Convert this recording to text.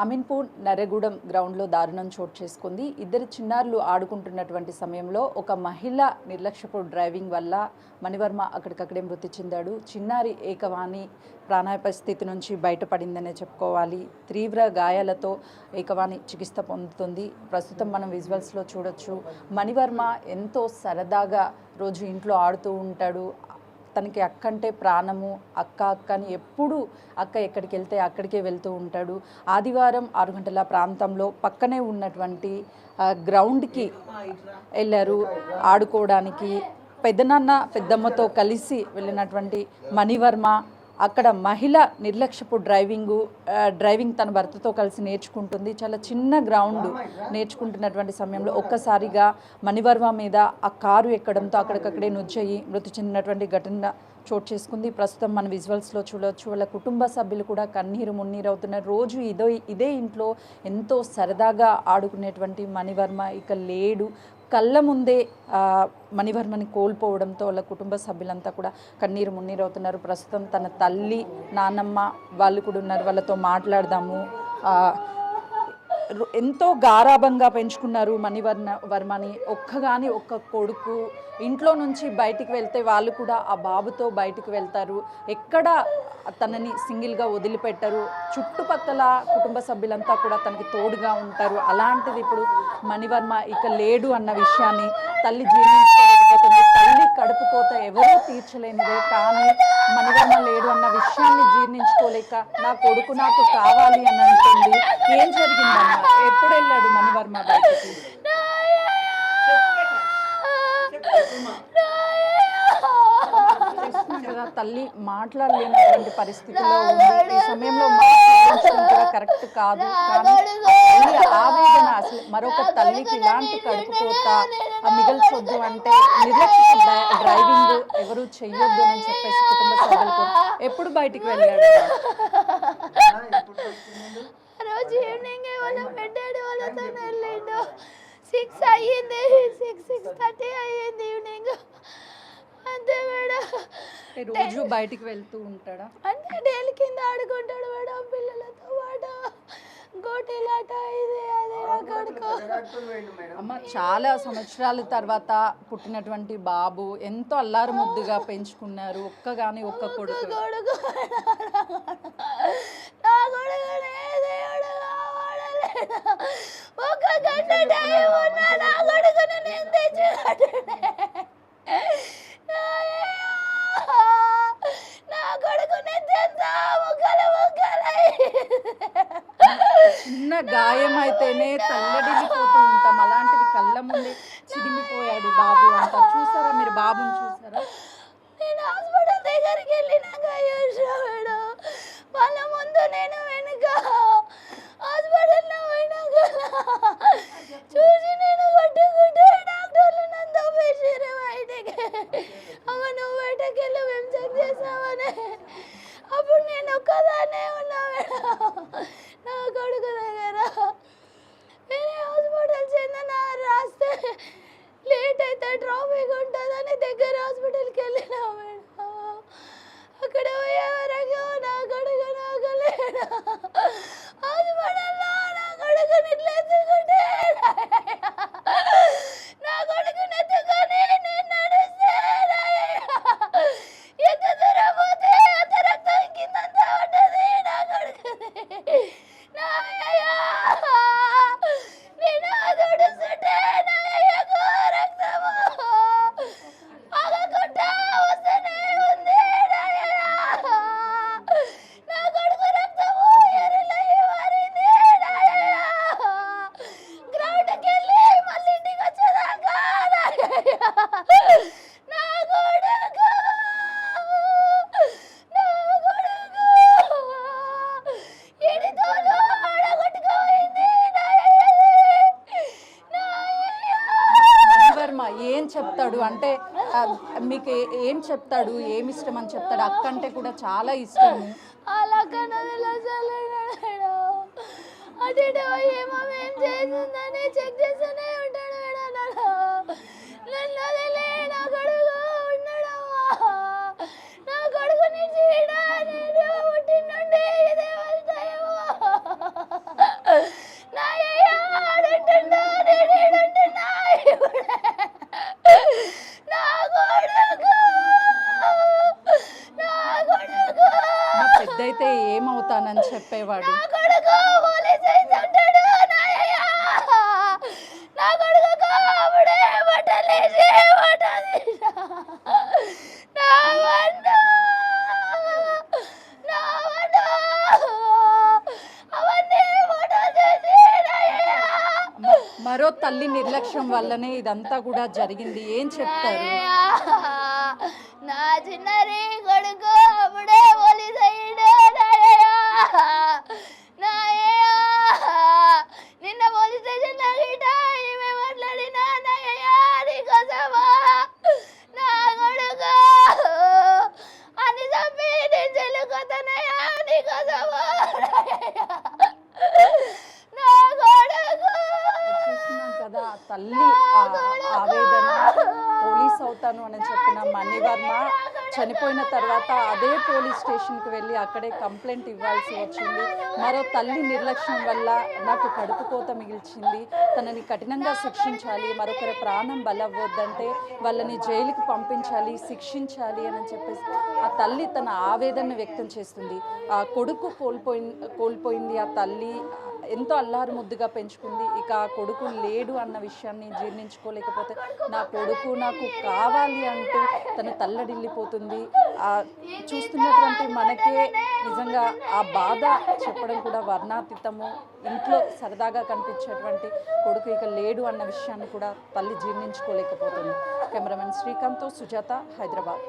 అమీన్పూర్ నరేగూడెం గ్రౌండ్లో దారుణం చోటు చేసుకుంది. ఇద్దరు చిన్నారులు ఆడుకుంటున్నటువంటి సమయంలో ఒక మహిళ నిర్లక్ష్యపు డ్రైవింగ్ వల్ల మణివర్మ అక్కడికక్కడే మృతి చెందాడు. చిన్నారి ఏకవాణి ప్రాణాపాయ స్థితి నుంచి బయటపడిందనే చెప్పుకోవాలి. తీవ్ర గాయాలతో ఏకవాణి చికిత్స పొందుతుంది. ప్రస్తుతం మనం విజువల్స్లో చూడొచ్చు. మణివర్మ ఎంతో సరదాగా రోజు ఇంట్లో ఆడుతూ ఉంటాడు. తనకి అక్క అంటే ప్రాణము. అక్క అని ఎప్పుడు అక్క ఎక్కడికి వెళ్తే అక్కడికే వెళ్తూ ఉంటాడు. ఆదివారం 6 గంటల ప్రాంతంలో పక్కనే ఉన్నటువంటి గ్రౌండ్కి వెళ్ళారు ఆడుకోవడానికి. పెద్దనాన్న పెద్దమ్మతో కలిసి వెళ్ళినటువంటి మణివర్మ అక్కడ మహిళ నిర్లక్ష్యపు డ్రైవింగ్ తన భర్తతో కలిసి నేర్చుకుంటుంది. చాలా చిన్న గ్రౌండ్ నేర్చుకుంటున్నటువంటి సమయంలో ఒక్కసారిగా మణివర్మ మీద ఆ కారు ఎక్కడంతో అక్కడికక్కడే నుజ్జయి మృతి చెందినటువంటి ఘటన చోటు చేసుకుంది. ప్రస్తుతం మన విజువల్స్లో చూడవచ్చు. వాళ్ళ కుటుంబ సభ్యులు కూడా కన్నీరు మున్నీరు అవుతున్నారు. రోజు ఇదే ఇంట్లో ఎంతో సరదాగా ఆడుకునేటువంటి మణివర్మ ఇక లేడు. కళ్ళ ముందే మణివర్మని కోల్పోవడంతో వాళ్ళ కుటుంబ సభ్యులంతా కూడా కన్నీరు మున్నీరు అవుతున్నారు. ప్రస్తుతం తన తల్లి నాన్నమ్మ వాళ్ళు కూడా ఉన్నారు. వాళ్ళతో మాట్లాడదాము. ఎంతో గారాభంగా పెంచుకున్నారు వర్మని. ఒక్క కొడుకు. ఇంట్లో నుంచి బయటికి వెళ్తే వాళ్ళు కూడా ఆ బాబుతో బయటికి వెళ్తారు. ఎక్కడ తనని సింగిల్గా వదిలిపెట్టరు. చుట్టుపక్కల కుటుంబ సభ్యులంతా కూడా తనకి తోడుగా ఉంటారు. అలాంటిది ఇప్పుడు మణివర్మ ఇక లేడు అన్న విషయాన్ని తల్లి జీర్ణించుకోలేకపోతుంది. తల్లి కడుపు కోత ఎవరూ తీర్చలేనిదే, కానీ మణివర్మ లేడు అన్న విషయాన్ని జీర్ణించుకోలేక నా కొడుకు నాకు కావాలి అని అంటుంది. ఏం జరిగిందమ్మా? ఎప్పుడు వెళ్ళాడు మణివర్మ బయటికి? కదా తల్లి మాట్లాడలేనటువంటి పరిస్థితిలో ఉంది. ఈ సమయంలో కూడా కరెక్ట్ కాదు, కానీ తల్లి ఆవేదన అసలు మరొక తల్లికి ఇలాంటి కడుపు కోత మిగల్చొద్దు అంటే నిర్లక్ష్య డ్రైవింగ్ ఎవరు చెయ్యొద్దు అని చెప్పేసి కుటుంబ సభ్యులకు. ఎప్పుడు బయటికి వెళ్ళాడు? రోజు ఈవినింగ్ వాళ్ళ పెట్టాడు, వాళ్ళతో వెళ్ళిండు. 6 అయ్యింది, 6:30 అయ్యింది ఈవినింగ్. అంతే మేడం. రోజు బయటికి వెళ్తూ ఉంటాడా? అంటే డైలీ కింద ఆడుకుంటాడు మేడం పిల్లలతో పాటు. గోటీలాట ఇది అదే కొడుకు. అమ్మ, చాలా సంవత్సరాల తర్వాత పుట్టినటువంటి బాబు ఎంతో అల్లారు ముద్దుగా పెంచుకున్నారు. ఒక్క కొడుకు. ఒక గంట టైం ఉన్నా నా కొడుకును నేను తెచ్చుకుంటున్నా. నా కొడుకుని తెచ్చా చిన్న గాయం అయితేనే తల్లడిల్లిపోతూ ఉంటాం. అలాంటిది కళ్ళ ముందే చిరిగిపోయాడు బాబు అంతా. చూసారా మీరు బాబుని? చూసారా? నేను హాస్పిటల్ దగ్గరికి వెళ్ళినాక మేడం వాళ్ళ ముందు నేను వెనుక హాస్పిటల్లో పోయినాక చూసి నేను కొట్టుకుంటే డాక్టర్లు నన్ను తప్పేసారు బయటకి. అమ్మ నువ్వు బయటకి వెళ్ళి మేము చెక్ చేసామని. అప్పుడు నేను ఒక్కదాన్నే ఉన్నా మేడం నా కొడుకు దగ్గర. వేరే హాస్పిటల్ చెందిన రాస్తే లేట్ అయితే ట్రాఫిక్ ఉంటుందని దగ్గర హాస్పిటల్కి వెళ్ళినా మేడం. అక్కడ పోయే వరకు నా కొడుకు నాకు లేడు. హాస్పిటల్లో నా కొడుకుని ఇట్లా ఎత్తుకుంటే నా కొడుకుని ఎత్తుకొని నేను నడుస్తే ఎంత దూరం పోతే అంత రక్తం కిందంతా ఉంటుంది నా కొడుకుని. నా నేను అదుడుస్తుంటే నా అయ్యకు రక్తము ఆగకుండా వస్తూనే ఉంది. నా కొడుకు రక్తము ఎర్రలై మారింది. గ్రౌండ్కి వెళ్ళి మళ్ళీ ఇంటికి వచ్చేదాకా నా కొడుకు ఎడితోనూ ఆడగొట్టుకుపోయింది. మణివర్మ ఏం చెప్తాడు అంటే మీకు ఏం చెప్తాడు? ఏమి ఇష్టం అని చెప్తాడు? అక్కంటే కూడా చాలా ఇష్టము. అలా కన్నదిలో అటు ఏమో ఏం చేసిందని చెక్ చేస్తూనే ఉంటాడు మేడం. నన్ను వదిలే నా కొడుకు ఉన్నాడమ్మా. నా కొడుకుని చీడ నేను పుట్టిన నుండి ఇదే ఫస్ట్ టైం. అవుతానని చెప్పేవాడు. నా కొడుకు పోలీస్ ఉంటాడు నాయయ్య. నా కొడుకు అప్పుడే బట్టలేసి బట్టలేసి నా వండు నా వండు అవన్నీ ఫోటోలు చేసి నాయయ్య. మరో తల్లి నిర్లక్ష్యం వల్లనే ఇదంతా కూడా జరిగింది. ఏం చెప్తారు? నా చిన్నరి కొడుకు అప్పుడే పోలీస్ అయ్యాడు నాయయ్య. నాయయ్య నిన్న పోలీస్ స్టేషన్ గిట ఏమే మాట్లాడినా నాయయ్య నీకోసమా నా కొడుకు అని చెప్పి నేను చెల్లుకొతనయ్య నీకోసమా నా కొడుకు. చూస్తున్నాం కదా ఆ తల్లి ఆవేదన. పోలీస్ అవుతాను అని చెప్పిన మణివర్మ చనిపోయిన తర్వాత అదే పోలీస్ స్టేషన్కి వెళ్ళి అక్కడే కంప్లైంట్ ఇవ్వాల్సి వచ్చింది. మరో తల్లి నిర్లక్ష్యం వల్ల నాకు కడుపు కోత మిగిల్చింది, తనని కఠినంగా శిక్షించాలి, మరొకరి ప్రాణం బలవ్వద్దంటే వాళ్ళని జైలుకి పంపించాలి, శిక్షించాలి అని చెప్పేసి ఆ తల్లి తన ఆవేదన వ్యక్తం చేస్తుంది. ఆ కొడుకు కోల్పోయింది ఆ తల్లి, ఎంతో అల్లారు ముద్దుగా పెంచుకుంది. ఇక ఆ కొడుకు లేడు అన్న విషయాన్ని జీర్ణించుకోలేకపోతే నా కొడుకు నాకు కావాలి అంటూ తను తల్లడిల్లిపోతుంది. చూస్తున్నటువంటి మనకే నిజంగా ఆ బాధ చెప్పడం కూడా వర్ణాతీతము. ఇంట్లో సరదాగా కనిపించేటువంటి కొడుకు ఇక లేడు అన్న విషయాన్ని కూడా తల్లి జీర్ణించుకోలేకపోతుంది. కెమెరామెన్ శ్రీకాంత్తో సుజాత, హైదరాబాద్.